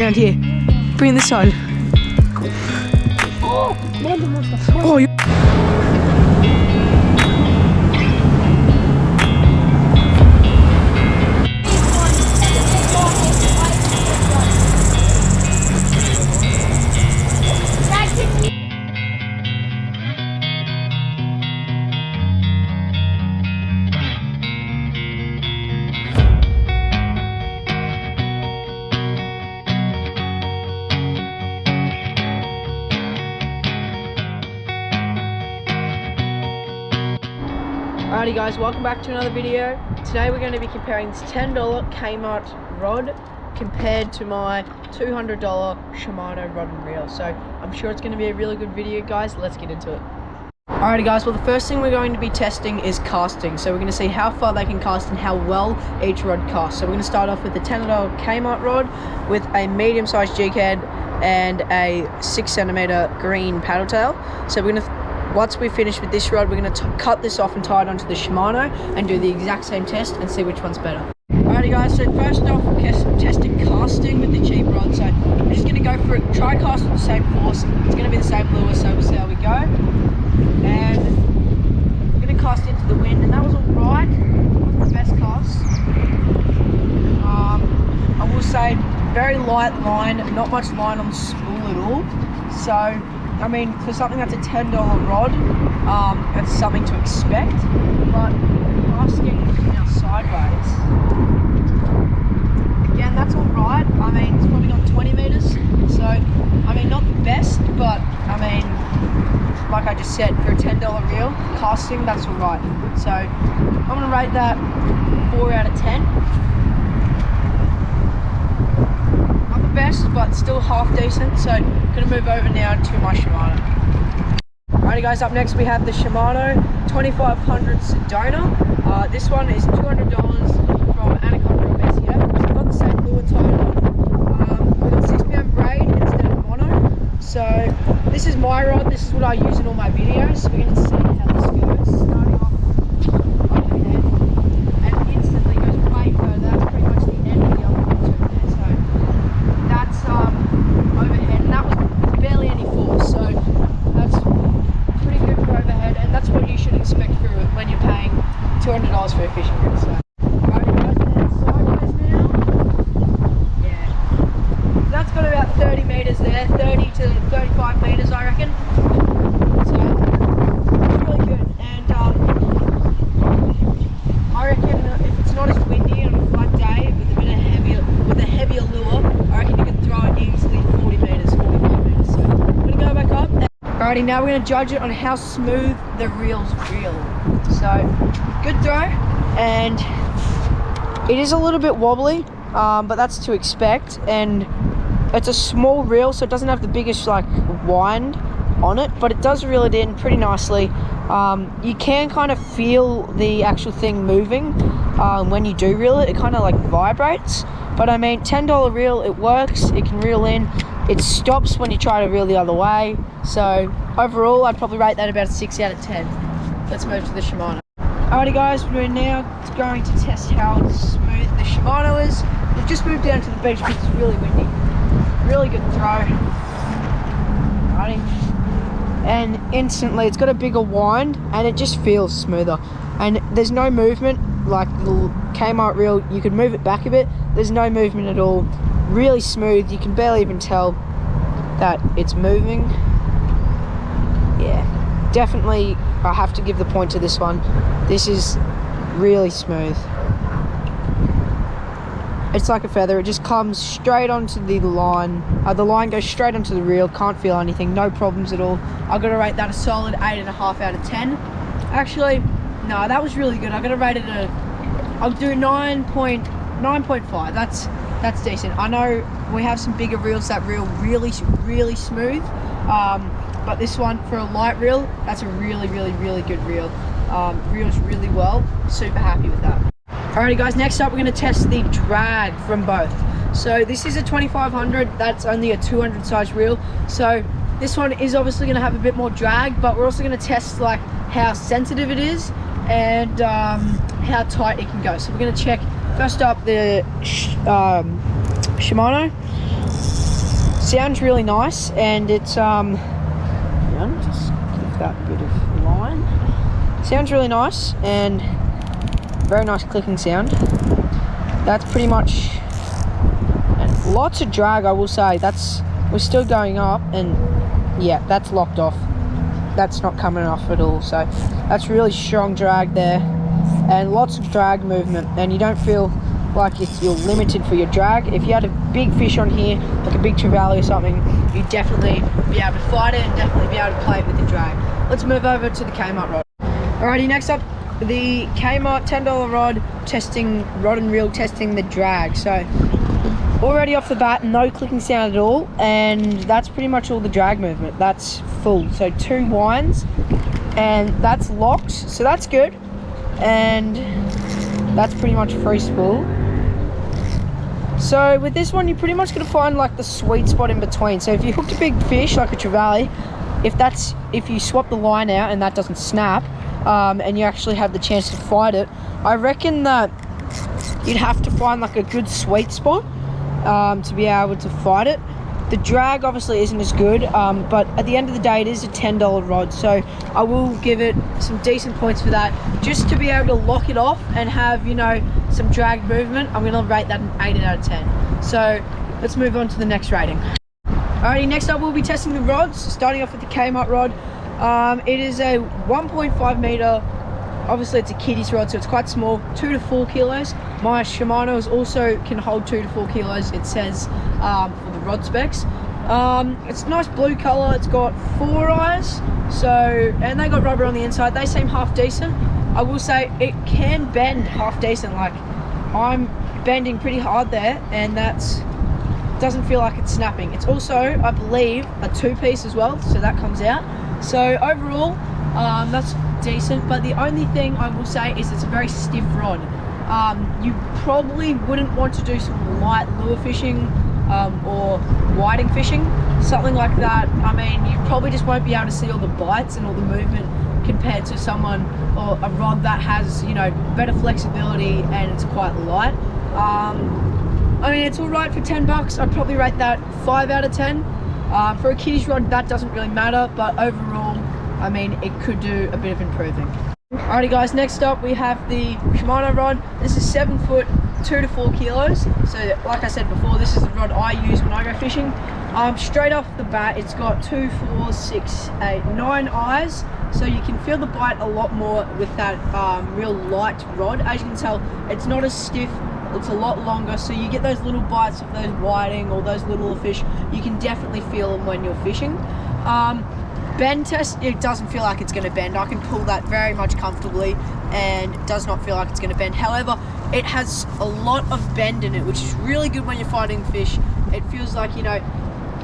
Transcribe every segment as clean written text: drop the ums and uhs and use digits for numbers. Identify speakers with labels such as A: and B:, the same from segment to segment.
A: around here. Bring this side. Oh, you. Alrighty guys, welcome back to another video. Today we're going to be comparing this $10 Kmart rod compared to my $200 Shimano rod and reel. So I'm sure it's going to be a really good video, guys. Let's get into it. Alrighty guys, well the first thing we're going to be testing is casting. So we're going to see how far they can cast and how well each rod casts. So we're going to start off with the $10 Kmart rod with a medium-sized jig head and a 6cm green paddle tail. So we're going to once we finish with this rod, we're going to cut this off and tie it onto the Shimano and do the exact same test and see which one's better. Alrighty guys, so first off we're testing casting with the cheap rod. So we're just going to go for it, try cast with the same force. It's going to be the same lure, so we'll see how we go. And we're going to cast into the wind, and that was alright. Wasn't the best cast. I will say very light line, not much line on the spool at all. So I mean, for something that's a $10 rod, it's something to expect, but casting now sideways, again, that's all right. I mean, it's probably got 20 meters, so, I mean, not the best, but, I mean, like I just said, for a $10 reel, casting, that's all right. So, I'm going to rate that 4 out of 10. Best, but still half decent. So gonna move over now to my Shimano. Alrighty guys, up next we have the Shimano 2500 Sedona. This one is $200 from Anaconda SEF. It's got the same lure tied on. We've got 6-pound braid instead of mono. So this is my rod, this is what I use in all my videos. So we're going to see how this goes. Starting off overhead and instantly goes way further. That's pretty much the end of the other one too there. So that's overhead, and that was barely any force, so that's pretty good for overhead, and that's what you should expect for when you're paying $200 for a fishing rod. So alright guys, then sideways now. Yeah, so that's got about 30 meters there, 30 to 35 meters I reckon. So it's really good, and I reckon if it's not as windy on a flat day with a bit of heavier lure, I reckon you can throw it easily 40 meters, 45 meters. So I'm gonna go back up. Alrighty, now we're gonna judge it on how smooth the reels reel. So good throw, and it is a little bit wobbly, but that's to expect. And it's a small reel, so it doesn't have the biggest like wind on it, but it does reel it in pretty nicely. You can kind of feel the actual thing moving when you do reel it. It kind of like vibrates. But I mean, $10 reel, it works, it can reel in, it stops when you try to reel the other way. So overall, I'd probably rate that about a 6 out of 10. Let's move to the Shimano. Alrighty guys, we're now going to test how smooth the Shimano is. We've just moved down to the beach because it's really windy. Really good throw. Alrighty. And instantly, it's got a bigger wind and it just feels smoother. And there's no movement. Like the Kmart reel, you could move it back a bit. There's no movement at all. Really smooth. You can barely even tell that it's moving. Yeah, definitely I have to give the point to this one. This is really smooth. It's like a feather. It just comes straight onto the line. The line goes straight onto the reel. Can't feel anything. No problems at all. I've got to rate that a solid 8.5 out of 10. Actually, no, that was really good. I'm gonna rate it I'll do 9.5. That's decent. I know we have some bigger reels that reel really smooth, but this one for a light reel, that's a really good reel. Reels really well. Super happy with that. Alrighty guys, next up we're gonna test the drag from both. So this is a 2500. That's only a 200 size reel. So this one is obviously gonna have a bit more drag, but we're also gonna test like how sensitive it is and how tight it can go. So we're going to check first up the Shimano. sounds really nice, and it's just give that bit of line. Sounds really nice, and very nice clicking sound. That's pretty much, and lots of drag, I will say. We're still going up, and yeah, that's locked off. That's not coming off at all, so that's really strong drag there, and lots of drag movement, and you don't feel like you're limited for your drag. If you had a big fish on here, like a big trevally or something, you'd definitely be able to fight it and definitely be able to play it with the drag. Let's move over to the Kmart rod. Alrighty, next up, the Kmart $10 rod, testing rod and reel, testing the drag. So already off the bat, no clicking sound at all, and that's pretty much all the drag movement. That's full, so 2 winds, and that's locked, so that's good, and that's pretty much free spool. So with this one, you're pretty much going to find like the sweet spot in between. So if you hooked a big fish like a trevally, if you swap the line out and that doesn't snap, and you actually have the chance to fight it, I reckon that you'd have to find like a good sweet spot to be able to fight it. The drag obviously isn't as good, but at the end of the day, it is a $10 rod, so I will give it some decent points for that. Just to be able to lock it off and have, you know, some drag movement, I'm going to rate that an 8 out of 10. So let's move on to the next rating. Alrighty, next up we'll be testing the rods, starting off with the Kmart rod. It is a 1.5 meter. Obviously it's a kiddies rod, so it's quite small, 2 to 4 kilos. My Shimano's also can hold 2 to 4 kilos, it says, for the rod specs. It's a nice blue color, it's got 4 eyes, and they got rubber on the inside. They seem half decent. I will say it can bend half decent, like I'm bending pretty hard there, and doesn't feel like it's snapping. It's also, I believe, a 2-piece as well, so that comes out. So overall, that's decent, but the only thing I will say is it's a very stiff rod. You probably wouldn't want to do some light lure fishing or whiting fishing, something like that. I mean, you probably just won't be able to see all the bites and all the movement compared to someone or a rod that has, you know, better flexibility and it's quite light. I mean, it's all right for 10 bucks. I'd probably rate that 5 out of 10. For a kiddies rod, that doesn't really matter, but overall, I mean, it could do a bit of improving. Alrighty guys, next up we have the Shimano rod. This is 7 foot, 2 to 4 kilos. So like I said before, this is the rod I use when I go fishing. Straight off the bat, it's got 2, 4, 6, 8, 9 eyes. So you can feel the bite a lot more with that real light rod. As you can tell, it's not as stiff, it's a lot longer. So you get those little bites of those whiting or those little fish. You can definitely feel them when you're fishing. Bend test, it doesn't feel like it's going to bend. I can pull that very much comfortably and it does not feel like it's going to bend. However, it has a lot of bend in it, which is really good when you're fighting fish. It feels like, you know,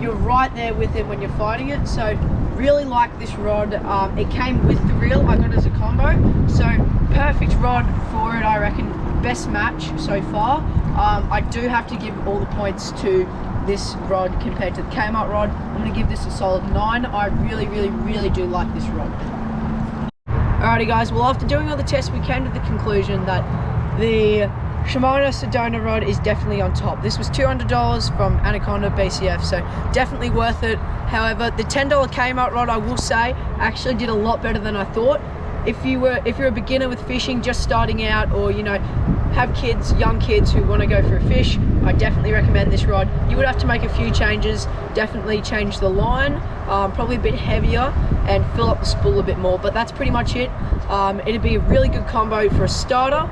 A: you're right there with it when you're fighting it. So really like this rod. It came with the reel, I got it as a combo. So perfect rod for it, I reckon. Best match so far. I do have to give all the points to this rod compared to the Kmart rod. I'm going to give this a solid 9. I really do like this rod. Alrighty guys, well after doing all the tests we came to the conclusion that the Shimano Sedona rod is definitely on top. This was $200 from Anaconda BCF, so definitely worth it. However, the $10 Kmart rod, I will say, actually did a lot better than I thought. If you're a beginner with fishing, just starting out, or you know, have kids, young kids who want to go for a fish, I definitely recommend this rod. You would have to make a few changes, definitely change the line, probably a bit heavier, and fill up the spool a bit more, but that's pretty much it. It'd be a really good combo for a starter.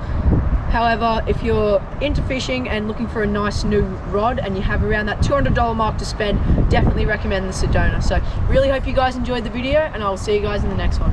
A: However, if you're into fishing and looking for a nice new rod and you have around that $200 mark to spend, definitely recommend the Sedona. So really hope you guys enjoyed the video and I'll see you guys in the next one.